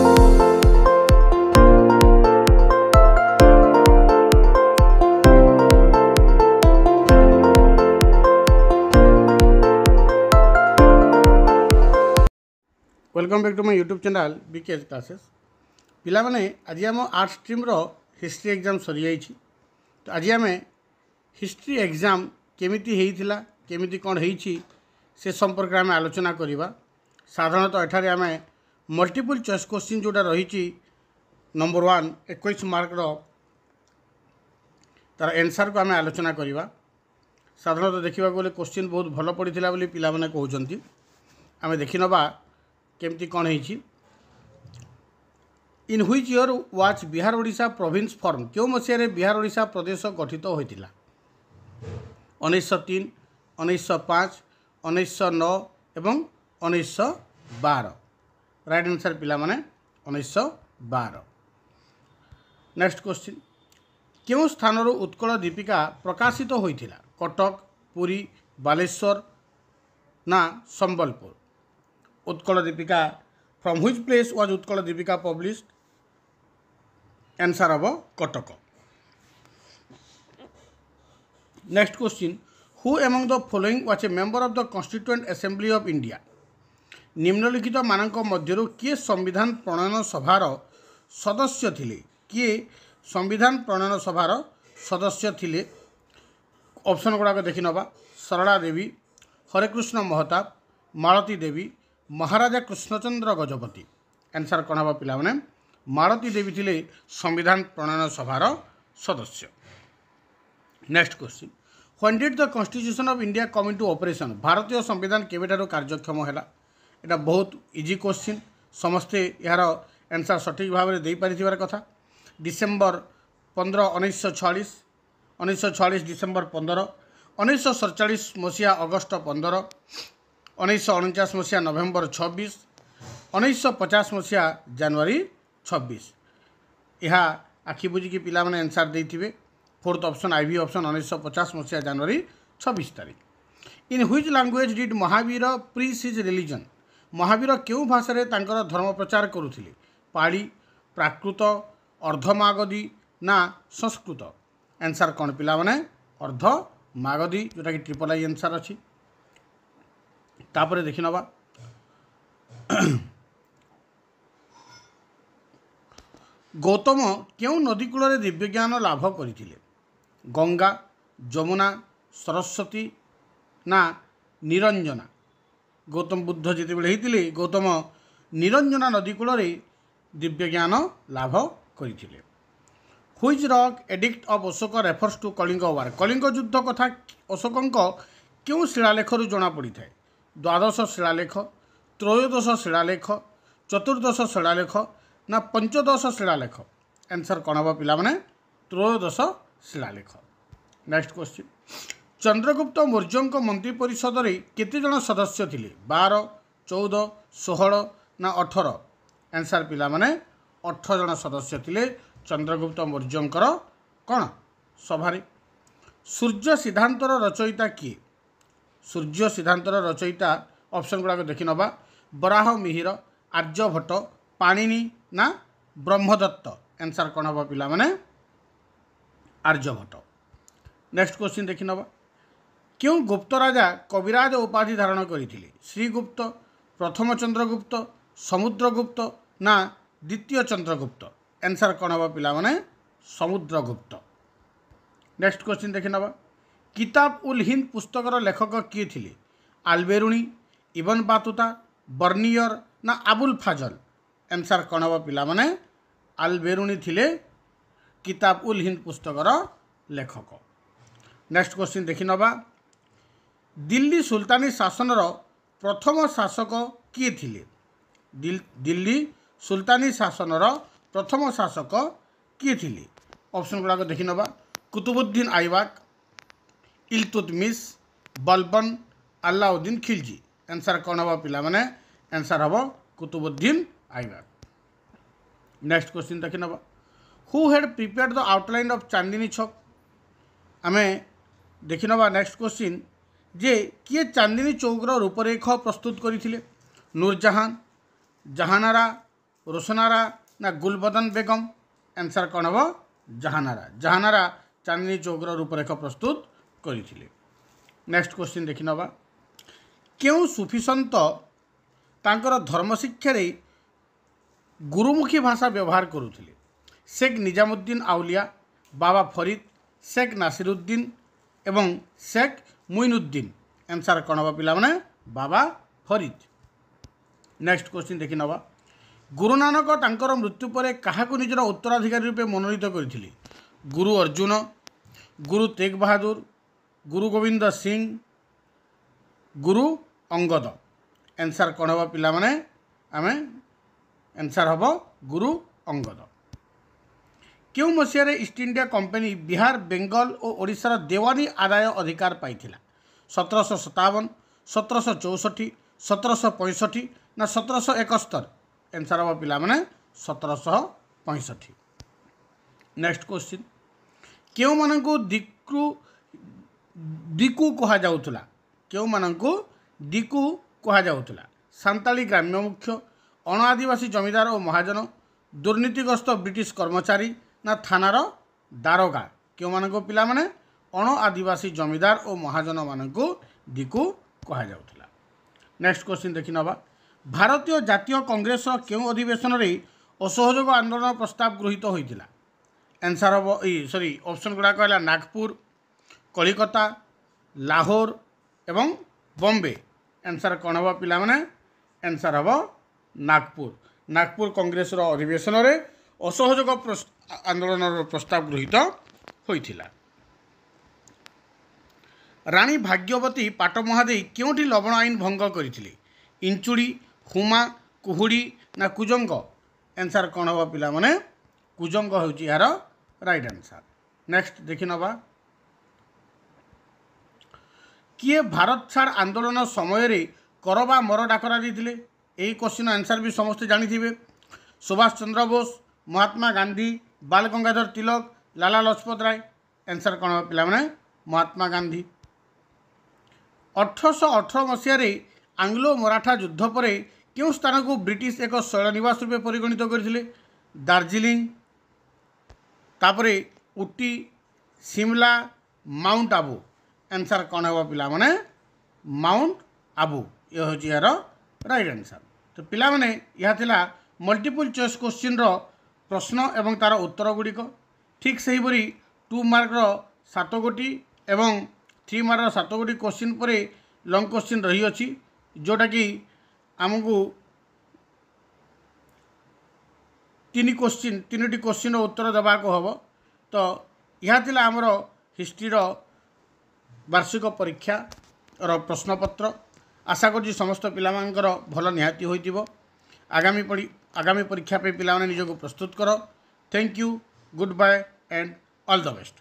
Welcome back to my YouTube channel BKS classes. पिला माने आज आम आर्ट स्ट्रीम रो हिस्ट्री एग्जाम सरी जाइए। तो आज आम हिस्ट्री एग्जाम केमिति हेइथिला केमिति कोन हेइछि से संपर्क में आलोचना करिबा। साधारणतः एठारे आम मल्टीपल चॉइस क्वेश्चन जोटा रही नंबर 1 21 मार्क रो तार आंसर को आम आलोचना करिबा। साधारणतः देखा गले क्वेश्चन बहुत भल पड़ता बोली पिला माने कहउचंती। आम देखि नबा केमती कौन है। In which year was Bihar Odisha province form, क्यों मसीह बिहार ओडिशा प्रदेश गठित होता? 1903, 1905, 1909 एवं 1912। राइट आंसर पिला माने 1912। नेक्स्ट क्वेश्चन, क्यों स्थान उत्कल दीपिका प्रकाशित होता? कटक, पुरी, बालेश्वर ना Sambalpur? Utkal Dipika from which place was Utkal Dipika published? Answer अब Cuttack. Next question, who among the following was a member of the constituent assembly of India? निम्नलिखित मानक मध्यरु किए संविधान प्रणयन सभार सदस्य थिले? किए संविधान प्रणयन सभार सदस्य थिले? ऑप्शन गुड़ाक देखि नबा। सरला देवी, हरेकृष्ण महताब, मालती देवी, महाराजा कृष्णचंद्र गजपति। आंसर कौन हम पिला माने? मालती देवी थिले संविधान प्रणयन सभार सदस्य। Next question, when did the constitution of India come into operation? भारतीय संविधान केबेठारु कार्यक्षम हैला? एटा बहुत इजी क्वेश्चन, समस्ते यार आंसर सठिक भाव में दे पारिथिबार कथा। डिसेम्बर 15 1946, 1946 डिसेम्बर 15, 1947 मसीहा अगस्ट 15, 1949 मसीहा नवेम्बर 26, 1950 मसीहा जनवरी 26। यह आखि बुझिकी पिला माने आंसर देथिबे। फोर्थ ऑप्शन आईवी ऑप्शन 1950 मसीहा जनवरी 26 तारीख। In which language did Mahavir preach his religion? Mahavir क्यों भाषा रे तांकर धर्म प्रचार करुथिले? पाली, प्राकृत, अर्धमागधी ना संस्कृत? आंसर कौन पिला माने? अर्धमागधी, जोटा कि ट्रिपल आई आंसर अच्छी। तापर देखि नबा गौतम क्यों नदी कूल दिव्य ज्ञान लाभ करथिले? गंगा, जमुना, सरस्वती ना निरंजना? गौतम बुद्ध जिते बेले होइतिले गौतम निरंजना नदी कूल दिव्य ज्ञान लाभ करथिले। Which rock edict of Ashoka refers to Kalinga war? Kalinga युद्ध कथा अशोकंक क्यों शिलालेखरू जना पड़ी थाए? द्वादश शिलालेख, त्रयोदश शिलालेख, चतुर्दश शिलालेख ना पंचदश शिलालेख? आंसर कौन हम पिला माने? त्रयोदश शिलालेख। नेक्स्ट क्वेश्चन, चंद्रगुप्त मौर्य मंत्री परिषद रे केते जन सदस्य थिले? 12, 14, 16 ना 18? आंसर पिला माने 18 जन सदस्य थिले चंद्रगुप्त मौर्यंकर कौन सभारे। सूर्य सिद्धांतर रचयिता किए? सूर्य सिद्धांतर रचयिता ऑप्शन गुड़ाक देखि नबा। बराह मिहिर, आर्यभट्ट, पाणिनि ना ब्रह्मदत्त? आंसर कौन हम पिला माने? आर्यभट्ट। नेक्स्ट क्वेश्चन देखि नबा, क्यों गुप्त राजा कविराज उपाधि धारण करथिले? श्रीगुप्त, प्रथम चंद्रगुप्त, समुद्रगुप्त ना द्वितीय चंद्रगुप्त? आंसर कौन हम पिला माने? समुद्रगुप्त। नेक्स्ट क्वेश्चन देखि नबा, किताब उल हिंद पुस्तकर लेखक किए थिले? आलबेरुणी, इबन बातुता, बर्नियर ना आबुल फाजल? आंसर कौन हम पिला माने? आलबेरुणी थिले किताब उल हिंद पुस्तकर लेखक। नेक्स्ट क्वेश्चन देखि नबा, दिल्ली सुल्तानी शासनर प्रथम शासक किए थिले? दिल्ली सुल्तानी शासनर प्रथम शासक किए थिले? ऑप्शन गुड़ाक देखि नबा। कुतुबुद्दीन ऐबक, इल्तुतमिश, बलबन, अलाउद्दीन खिलजी? आंसर कौन हम पिला माने? आंसर हम कुतुबुद्दीन ऐबक। नेक्स्ट क्वेश्चन देखि नबा, who had prepared the outline of Chandni Chowk? आम देखि नबा नेक्स्ट क्वेश्चन, जे किए चांदनी चौकर रूपरेख प्रस्तुत करथिले? नूरजहां, जहानारा, रोशनारा ना गुलबदन बेगम आंसर कौन हम जहानारा जहानारा चांदनी चौकर रूपरेख प्रस्तुत करथिले। नेक्स्ट क्वेश्चन देखि नबा केउ सूफी संत तांकर धर्म शिक्षा रे गुरुमुखी भाषा व्यवहार करुथिले। शेख निजामुद्दीन आउलिया, बाबा फरीद, शेख नासिरुद्दीन एवं शेख मुइनुद्दीन आंसर कौन हम पिला माने बाबा फरीद। नेक्स्ट क्वेश्चन देखि नबा गुरु नानक तांकर मृत्यु पर काहाकु निजर उत्तराधिकारी रूपे मनोनीत करथिले। गुरु अर्जुन, गुरु तेग बहादुर, गुरु गोविंद सिंह, गुरु अंगद आंसर कौन हम पिला माने आमे आंसर हम गुरु अंगद। क्यों मसीह East India Company Bihar, Bengal और ओडिशार देवानी आदाय अधिकार पाइथिला। 1757, 1764, 1765 ना 1771 आंसर हम पिला माने 1765। नेक्स्ट क्वेश्चन क्यों मानकु दिकु कहा जाउथला। क्यों मानकु दिकु कहा जाउथला। सांताली ग्राम्य मुख्य, अण आदिवासी जमीदार और महाजन, दुर्नीतिग्रस्त ब्रिटिश कर्मचारी ना थानार दारोगा। क्यों मानकु पिला माने अण आदिवासी जमीदार और महाजन मानकु दिकु कहा जाउथला। नेक्स्ट क्वेश्चन देखि नबा भारतीय जातीय कांग्रेस क्यों अधिवेशन रे असहयोग आंदोलन प्रस्ताव गृहीत होइतिला। आंसर हम सॉरी ऑप्शन गुड़ा कहला नागपुर, कलिकता, लाहौर एवं बॉम्बे आंसर कौन हम पिला माने आंसर हम नागपुर। नागपुर कांग्रेस अधिवेशन रे असहयोग आंदोलन प्रस्ताव गृहीत होइतिला। रानी भाग्यवती पाटमहादेई क्योंठी लवण आईन भंग करथिले। इंचुड़ी, हुमा, कुहुड़ी ना कुजंग आंसर कौन हम पिला माने कुजंग होउची यार राइट आंसर। नेक्स्ट देखि नबा किए भारत छाड़ आंदोलन समय रे करबा मर डाकरा देथिले। एही क्वेश्चन आंसर भी समस्त जानिथिबे। सुभाष चंद्र बोस, महात्मा गांधी, बाल गंगाधर तिलक, लाला लजपत राय आंसर कौन हम पिला माने महात्मा गांधी। 1818 मसीह रे आंग्लो मराठा युद्ध पर क्यों स्थान को ब्रिटिश एक शैलनिवास रूपे परिगणित करथिले। दार्जिलिंग, तापरे उटी, शिमला, माउंट आबू आंसर कौन हम पिला माने माउंट आबू ये हूँ यार राइट आंसर। तो पिला माने यह थिला मल्टीपल चॉइस क्वेश्चन रो प्रश्न एवं तार उत्तर गुड़िक। ठीक से ही 2 मार्क 7 गोटी एवं 3 मार्क 7 गोटी क्वेश्चन पर लॉन्ग क्वेश्चन रही अछि जोटा कि आमको 3 क्वेश्चन उत्तर देवा को हम। तो यह थिला हमर हिस्ट्री रो वार्षिक परीक्षा रो प्रश्नपत्र। आशा कर समस्त पिलामानकर भल निहाती होइतिबो। आगामी परीक्षा पे पिलामाने निजको प्रस्तुत करो। Thank you, good bye and all the best.